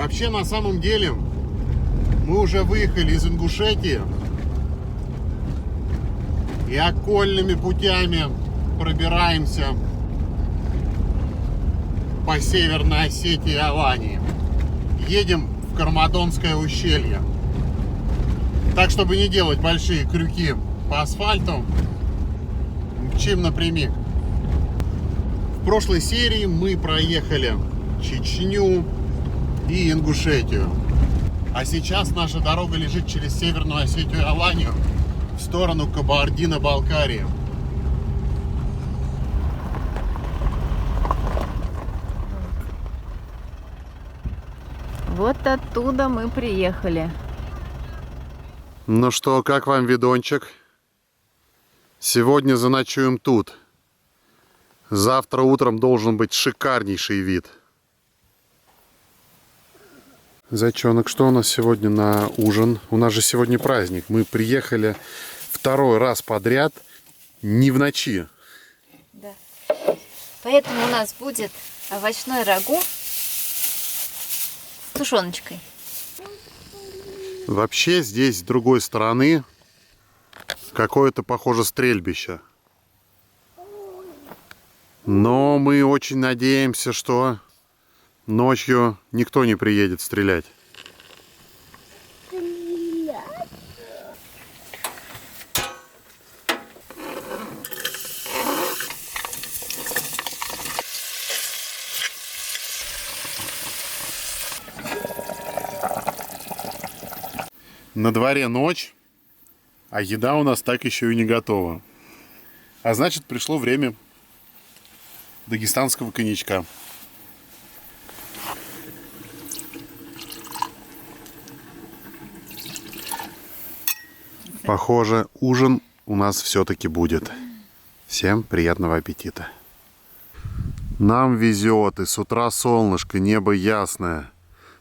Вообще, на самом деле, мы уже выехали из Ингушетии и окольными путями пробираемся по Северной Осетии и Алании. Едем в Кармадонское ущелье. Так, чтобы не делать большие крюки по асфальту, мчим напрямик. В прошлой серии мы проехали Чечню и Ингушетию. А сейчас наша дорога лежит через Северную Осетию и Аланию в сторону Кабардино-Балкарии. Вот оттуда мы приехали. Ну что, как вам видончик? Сегодня заночуем тут. Завтра утром должен быть шикарнейший вид. Зайчонок, что у нас сегодня на ужин? У нас же сегодня праздник. Мы приехали второй раз подряд не в ночи. Да. Поэтому у нас будет овощной рагу с тушеночкой. Вообще здесь с другой стороны какое-то, похоже, стрельбище. Но мы очень надеемся, что ночью никто не приедет стрелять. На дворе ночь, а еда у нас так еще и не готова. А значит, пришло время дагестанского коньячка. Похоже, ужин у нас все-таки будет. Всем приятного аппетита. Нам везет, и с утра солнышко, небо ясное.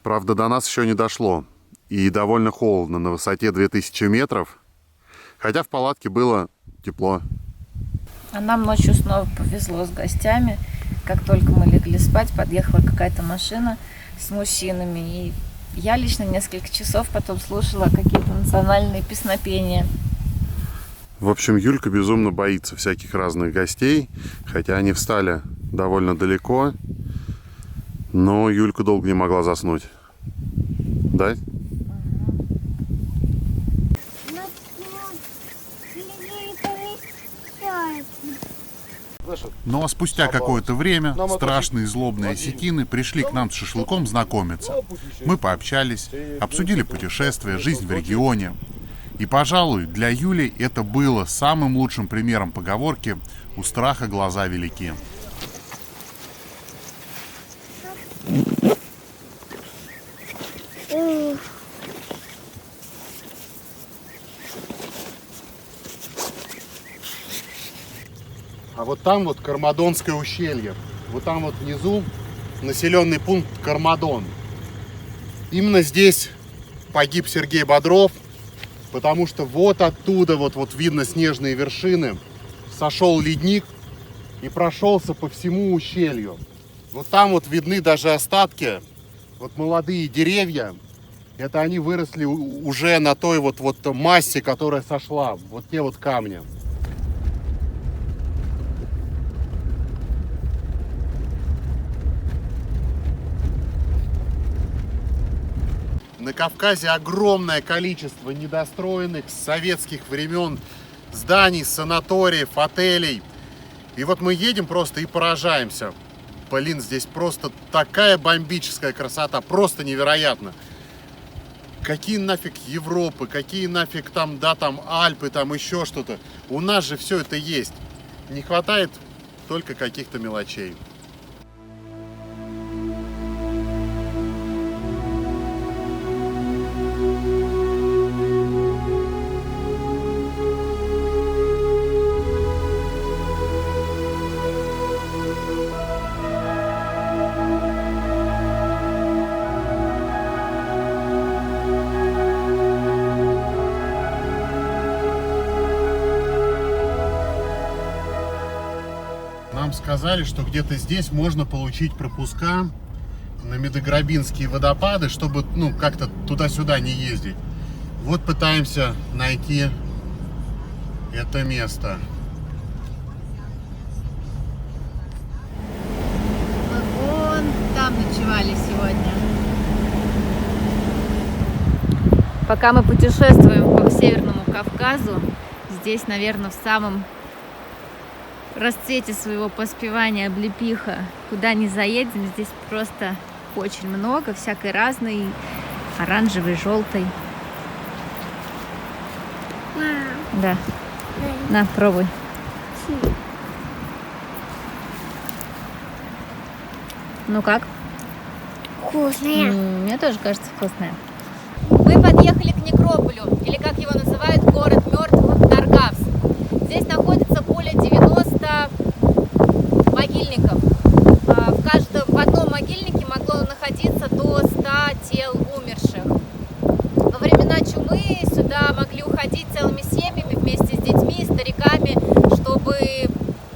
Правда, до нас еще не дошло. И довольно холодно, на высоте 2000 метров. Хотя в палатке было тепло. А нам ночью снова повезло с гостями. Как только мы легли спать, подъехала какая-то машина с мужчинами. И я лично несколько часов потом слушала какие-то национальные песнопения. В общем, Юлька безумно боится всяких разных гостей. Хотя они встали довольно далеко. Но Юлька долго не могла заснуть. Да? Ну а спустя какое-то время страшные злобные осетины пришли к нам с шашлыком знакомиться. Мы пообщались, обсудили путешествия, жизнь в регионе. И, пожалуй, для Юли это было самым лучшим примером поговорки «У страха глаза велики». А вот там вот Кармадонское ущелье. Вот там вот внизу населенный пункт Кармадон. Именно здесь погиб Сергей Бодров, потому что вот оттуда вот видно снежные вершины. Сошел ледник и прошелся по всему ущелью. Вот там вот видны даже остатки, вот молодые деревья. Это они выросли уже на той вот массе, которая сошла. Вот те вот камни. На Кавказе огромное количество недостроенных с советских времен зданий, санаториев, отелей. И вот мы едем просто и поражаемся. Блин, здесь просто такая бомбическая красота, просто невероятно. Какие нафиг Европы, какие нафиг там Альпы, там еще что-то. У нас же все это есть. Не хватает только каких-то мелочей. Нам сказали, что где-то здесь можно получить пропуска на Медограбинские водопады, чтобы, ну, как-то туда-сюда не ездить. Вот пытаемся найти это место. Мы вон там ночевали сегодня. Пока мы путешествуем по Северному Кавказу, здесь, наверное, в самом расцвете своего поспевания облепиха, куда ни заедем, здесь просто очень много всякой разной, оранжевой, желтой. Да. На, пробуй. Ну как? Вкусная. Мне тоже кажется вкусная. Мы подъехали к некрополю, или как его называют, город мертвых Даргавс. Здесь находится более 90 могильников. В одном могильнике могло находиться до 100 тел умерших. Во времена чумы сюда могли уходить целыми семьями вместе с детьми, стариками, чтобы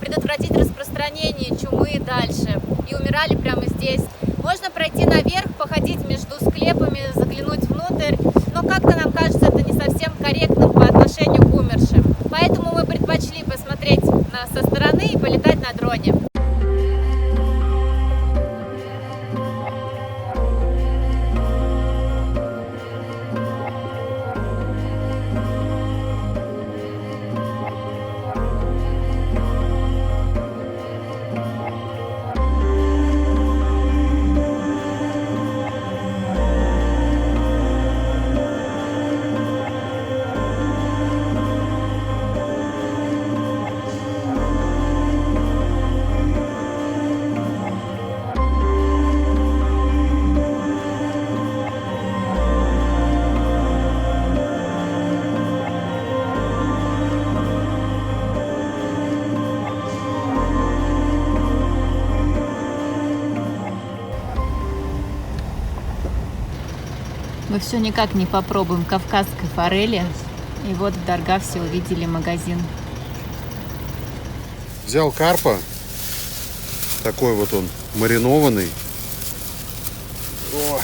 предотвратить распространение чумы дальше. И умирали прямо здесь. Можно пройти наверх, походить между склепами, заглянуть внутрь, но как-то нам кажется это не совсем корректным по отношению к умершим. Поэтому мы предпочли посмотреть со стороны и полетать на дроне. Мы все никак не попробуем кавказской форели. И вот в Даргавсе увидели магазин. Взял карпа. Такой вот он, маринованный. О!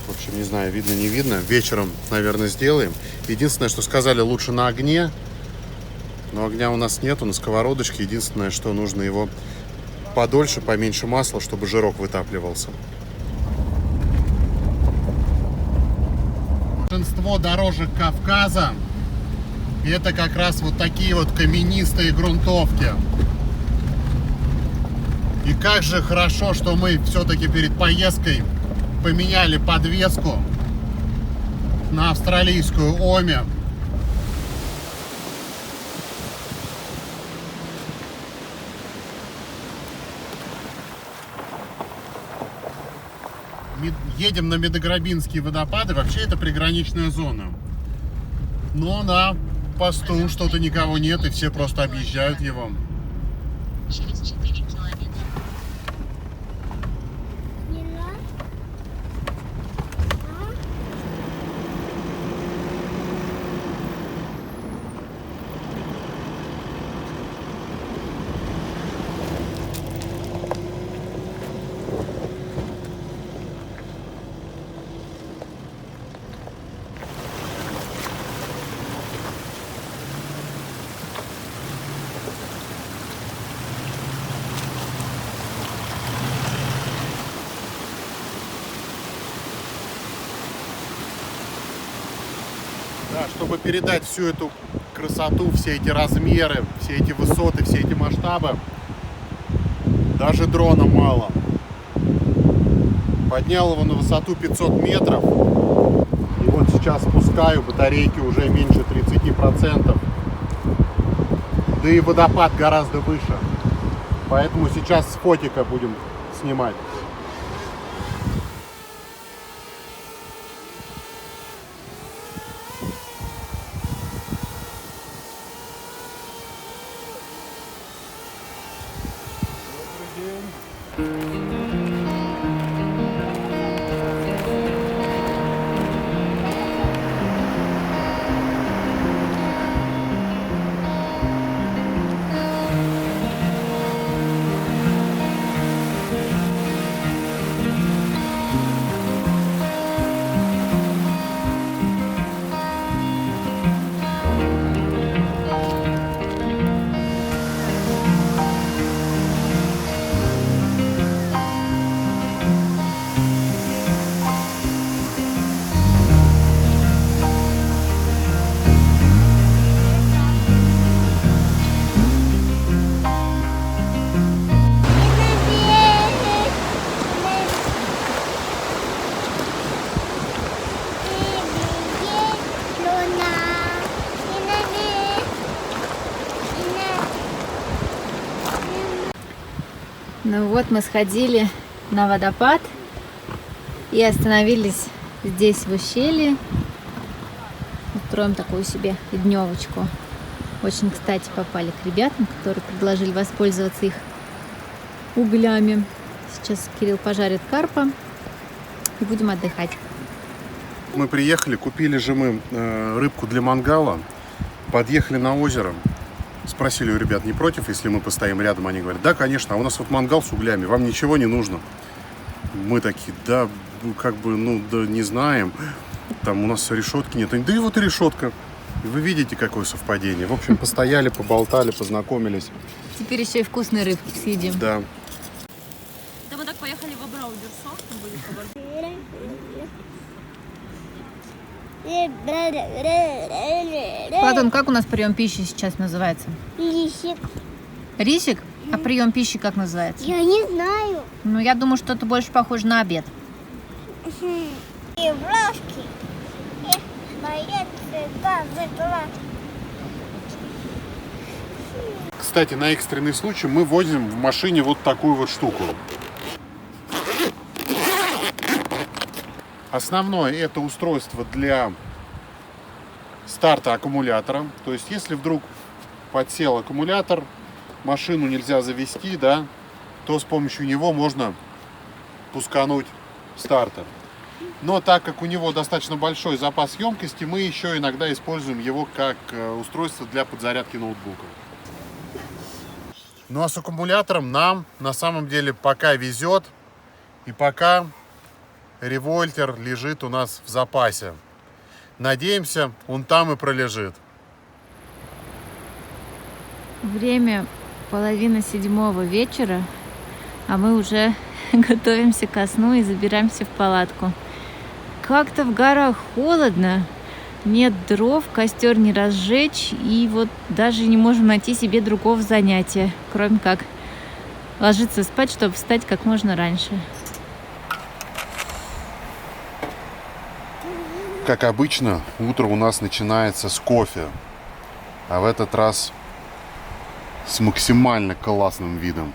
В общем, не знаю, видно, не видно. Вечером, наверное, сделаем. Единственное, что сказали, лучше на огне. Но огня у нас нету, на сковородочке. Единственное, что нужно его подольше, поменьше масла, чтобы жирок вытапливался. Большинство дорожек Кавказа — это как раз вот такие вот каменистые грунтовки. И как же хорошо, что мы все-таки перед поездкой поменяли подвеску на австралийскую Оми. Едем на Медограбинские водопады. Вообще это приграничная зона. Но на посту что-то никого нет, и все просто объезжают его. Через 4 километра. Да, чтобы передать всю эту красоту, все эти размеры, все эти высоты, все эти масштабы, даже дрона мало. Поднял его на высоту 500 метров. И вот сейчас спускаю, батарейки уже меньше 30%. Да и водопад гораздо выше. Поэтому сейчас с фотика будем снимать. Ну вот мы сходили на водопад и остановились здесь в ущелье. Устроим такую себе дневочку. Очень, кстати, попали к ребятам, которые предложили воспользоваться их углями. Сейчас Кирилл пожарит карпа и будем отдыхать. Мы приехали, купили же мы рыбку для мангала, подъехали на озеро, спросили у ребят, не против, если мы постоим рядом. Они говорят, да, конечно, а у нас вот мангал с углями, вам ничего не нужно. Мы такие, да, как бы, ну, да, не знаем, там у нас решетки нет. Они, да и вот и решетка. И вы видите, какое совпадение. В общем, постояли, поболтали, познакомились. Теперь еще и вкусные рыбки съедим. Да. Да мы так поехали в Абраудерсон, там были хабар. Платон, как у нас прием пищи сейчас называется? Лисик. Рисик? А прием пищи как называется? Я не знаю. Ну, я думаю, что это больше похоже на обед. И брошки. Моя цвета зажила. Кстати, на экстренный случай мы возим в машине вот такую вот штуку. Основное это устройство для старта аккумулятора. То есть, если вдруг подсел аккумулятор, машину нельзя завести, да, то с помощью него можно пускануть стартер. Но так как у него достаточно большой запас емкости, мы еще иногда используем его как устройство для подзарядки ноутбука. Ну а с аккумулятором нам на самом деле пока везет. И пока револьтер лежит у нас в запасе. Надеемся, он там и пролежит. Время 6:30 вечера, а мы уже готовимся ко сну и забираемся в палатку. Как-то в горах холодно, нет дров, костер не разжечь, и вот даже не можем найти себе другого занятия, кроме как ложиться спать, чтобы встать как можно раньше. Как обычно, утро у нас начинается с кофе, а в этот раз с максимально классным видом.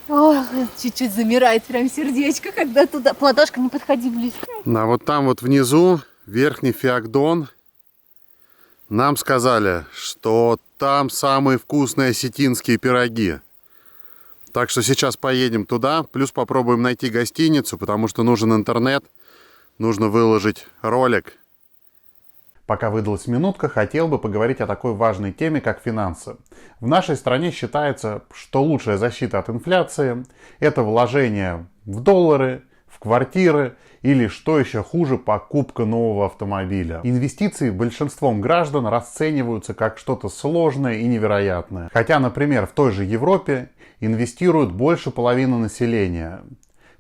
Ох, чуть-чуть замирает прям сердечко, когда туда... Платошка, не подходи близко. А вот там вот внизу, верхний Феогдон, нам сказали, что там самые вкусные осетинские пироги. Так что сейчас поедем туда, плюс попробуем найти гостиницу, потому что нужен интернет, нужно выложить ролик. Пока выдалась минутка, хотел бы поговорить о такой важной теме, как финансы. В нашей стране считается, что лучшая защита от инфляции – это вложение в доллары, в квартиры или, что еще хуже, покупка нового автомобиля. Инвестиции большинством граждан расцениваются как что-то сложное и невероятное. Хотя, например, в той же Европе инвестируют больше половины населения.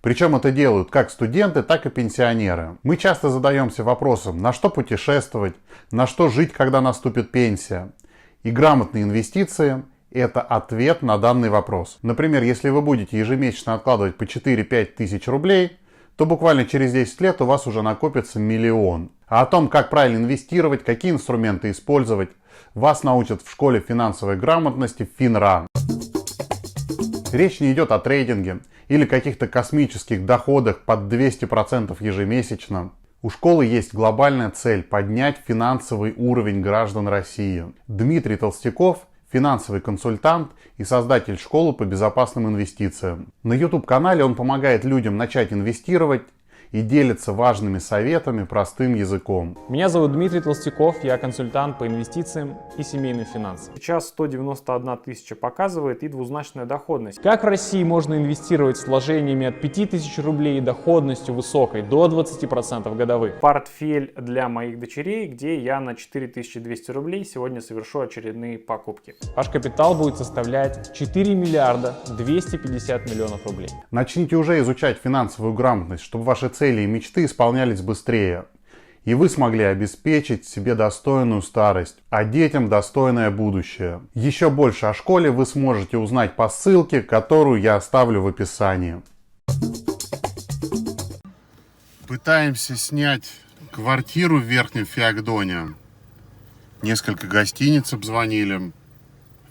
Причем это делают как студенты, так и пенсионеры. Мы часто задаемся вопросом, на что путешествовать, на что жить, когда наступит пенсия. И грамотные инвестиции – это ответ на данный вопрос. Например, если вы будете ежемесячно откладывать по 4-5 тысяч рублей, то буквально через 10 лет у вас уже накопится 1 миллион. А о том, как правильно инвестировать, какие инструменты использовать, вас научат в школе финансовой грамотности Финра. Речь не идет о трейдинге или каких-то космических доходах под 200% ежемесячно. У школы есть глобальная цель – поднять финансовый уровень граждан России. Дмитрий Толстяков – финансовый консультант и создатель школы по безопасным инвестициям. На YouTube-канале он помогает людям начать инвестировать и делится важными советами простым языком. Меня зовут Дмитрий Толстяков, я консультант по инвестициям и семейным финансам. Сейчас 191 тысяча показывает и двузначная доходность. Как в России можно инвестировать с вложениями от 5000 рублей и доходностью высокой до 20% годовых? Портфель для моих дочерей, где я на 4200 рублей сегодня совершу очередные покупки. Ваш капитал будет составлять 4 миллиарда 250 миллионов рублей. Начните уже изучать финансовую грамотность, чтобы ваши цели и мечты исполнялись быстрее. И вы смогли обеспечить себе достойную старость, а детям достойное будущее. Еще больше о школе вы сможете узнать по ссылке, которую я оставлю в описании. Пытаемся снять квартиру в Верхнем Феогдоне. Несколько гостиниц обзвонили.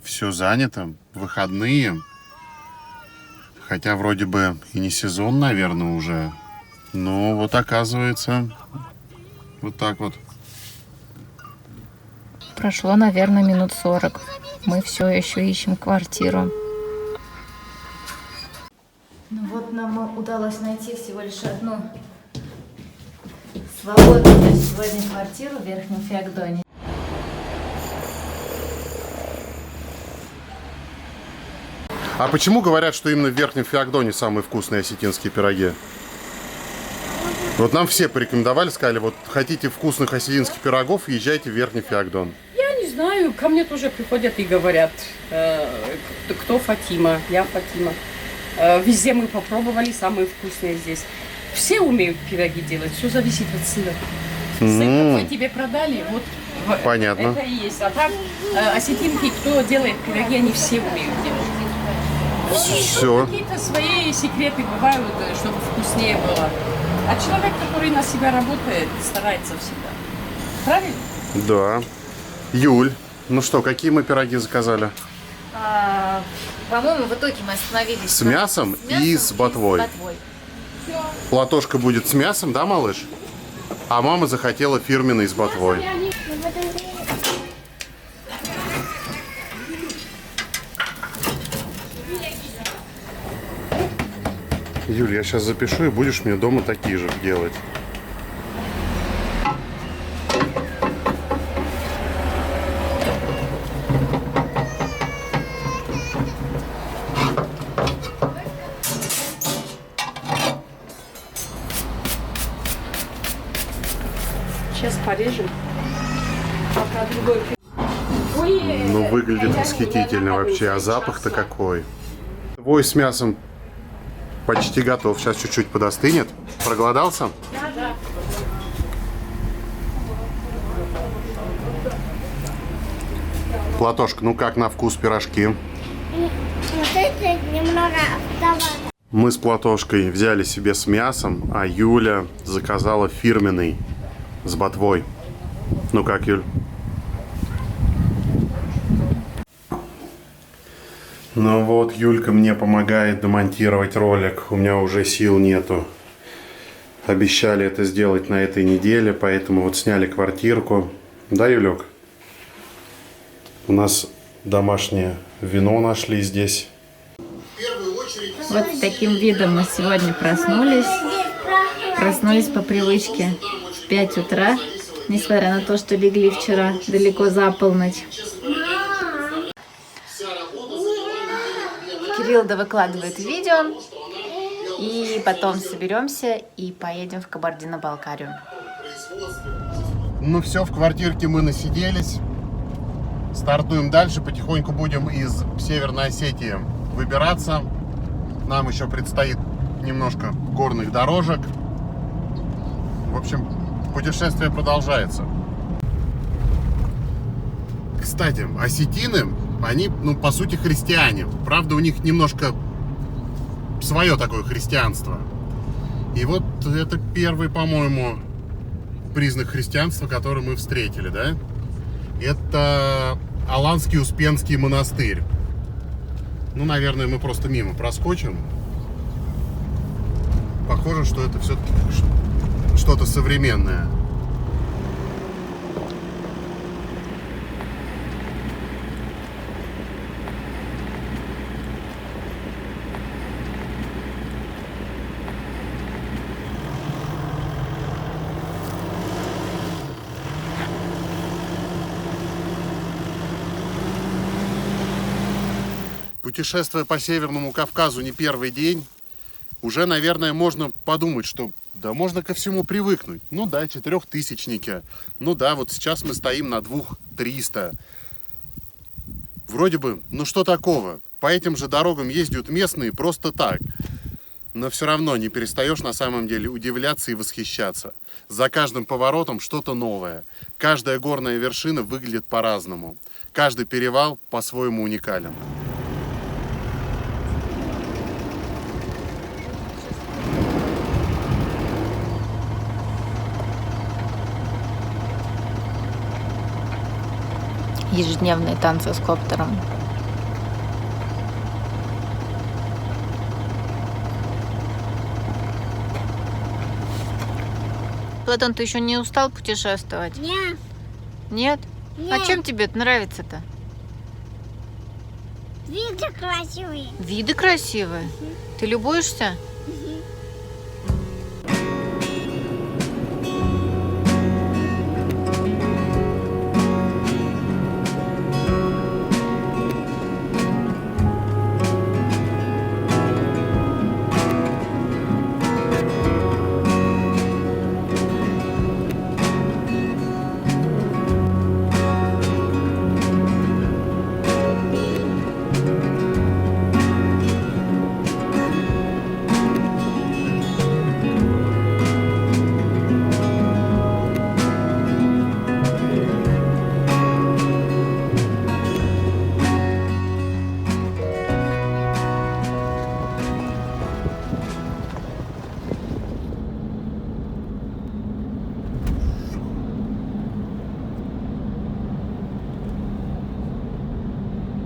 Все занято. Выходные. Хотя вроде бы и не сезон, наверное, уже. Но вот оказывается, вот так вот. Прошло, наверное, минут 40. Мы все еще ищем квартиру. Ну вот нам удалось найти всего лишь одну свободную на сегодня квартиру в Верхнем Феогдоне. А почему говорят, что именно в Верхнем Феогдоне самые вкусные осетинские пироги? Вот нам все порекомендовали, сказали, вот хотите вкусных осетинских пирогов, езжайте в Верхний Феогдон. Я не знаю, ко мне тоже приходят и говорят, кто Фатима, я Фатима. Везде мы попробовали, самые вкусные здесь. Все умеют пироги делать, все зависит от сыра. Сыр, какой тебе продали, вот Понятно. это и есть. А так, осетинки, кто делает пироги, они все умеют делать. Все. Какие-то свои секреты бывают, чтобы вкуснее было. А человек, который на себя работает, старается всегда. Правильно? Да. Юль, ну что, какие мы пироги заказали? По-моему, в итоге мы остановились С мясом и с ботвой. Платошка будет с мясом, да, малыш? А мама захотела фирменный с ботвой. Юль, я сейчас запишу, и будешь мне дома такие же делать. Сейчас порежем. Пока другой. Ну, выглядит восхитительно вообще. А запах-то какой. Твой с мясом почти готов. Сейчас чуть-чуть подостынет. Проголодался? Да. Платошка, ну как на вкус пирожки? Вот это немного автомата. Мы с Платошкой взяли себе с мясом, а Юля заказала фирменный с ботвой. Ну как, Юль? Ну вот, Юлька мне помогает домонтировать ролик. У меня уже сил нету. Обещали это сделать на этой неделе, поэтому вот сняли квартирку. Да, Юлек? У нас домашнее вино нашли здесь. Вот таким видом мы сегодня проснулись. Проснулись по привычке в 5 утра, несмотря на то, что легли вчера далеко за полночь. Кирилл довыкладывает видео, и потом соберемся и поедем в Кабардино-Балкарию. Ну все, в квартирке мы насиделись. Стартуем дальше, потихоньку будем из Северной Осетии выбираться. Нам еще предстоит немножко горных дорожек. В общем, путешествие продолжается. Кстати, осетины, они, ну, по сути, христиане. Правда, у них немножко свое такое христианство. И вот это первый, по-моему, признак христианства, который мы встретили, да? Это Аланский Успенский монастырь. Ну, наверное, мы просто мимо проскочим. Похоже, что это все-таки что-то современное. Путешествуя по Северному Кавказу не первый день, уже, наверное, можно подумать, что да, можно ко всему привыкнуть. Ну да, 4000-ники. Ну да, вот сейчас мы стоим на 2300. Вроде бы, ну что такого? По этим же дорогам ездят местные просто так. Но все равно не перестаешь на самом деле удивляться и восхищаться. За каждым поворотом что-то новое. Каждая горная вершина выглядит по-разному. Каждый перевал по-своему уникален. ежедневные танцы с коптером. Платон, ты еще не устал путешествовать? Нет. Нет? Нет. А чем тебе это нравится-то? Виды красивые. Виды красивые. Ты любуешься?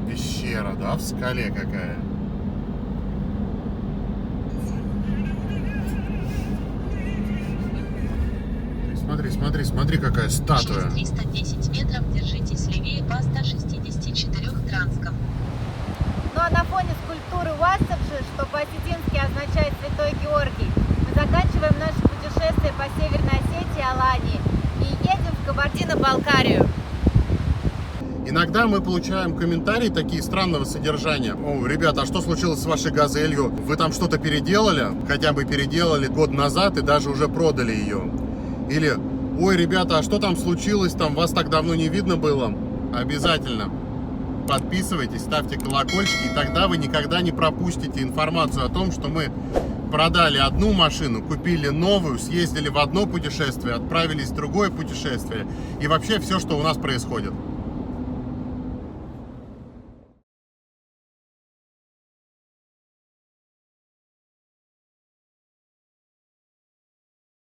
Пещера, да, в скале какая. Смотри, смотри, смотри, какая статуя. Через 310 метров держитесь левее по 164 Транском. Ну а на фоне скульптуры Уассабши, что по-осетински означает Святой Георгий, мы заканчиваем наше путешествие по Северной Осетии и Алании и едем в Кабардино-Балкарию. Иногда мы получаем комментарии такие странного содержания. О, ребята, а что случилось с вашей газелью? Вы там что-то переделали? Хотя бы переделали год назад и даже уже продали ее. Или, ой, ребята, а что там случилось? Там вас так давно не видно было. Обязательно подписывайтесь, ставьте колокольчики, и тогда вы никогда не пропустите информацию о том, что мы продали одну машину, купили новую, съездили в одно путешествие, отправились в другое путешествие и вообще все, что у нас происходит.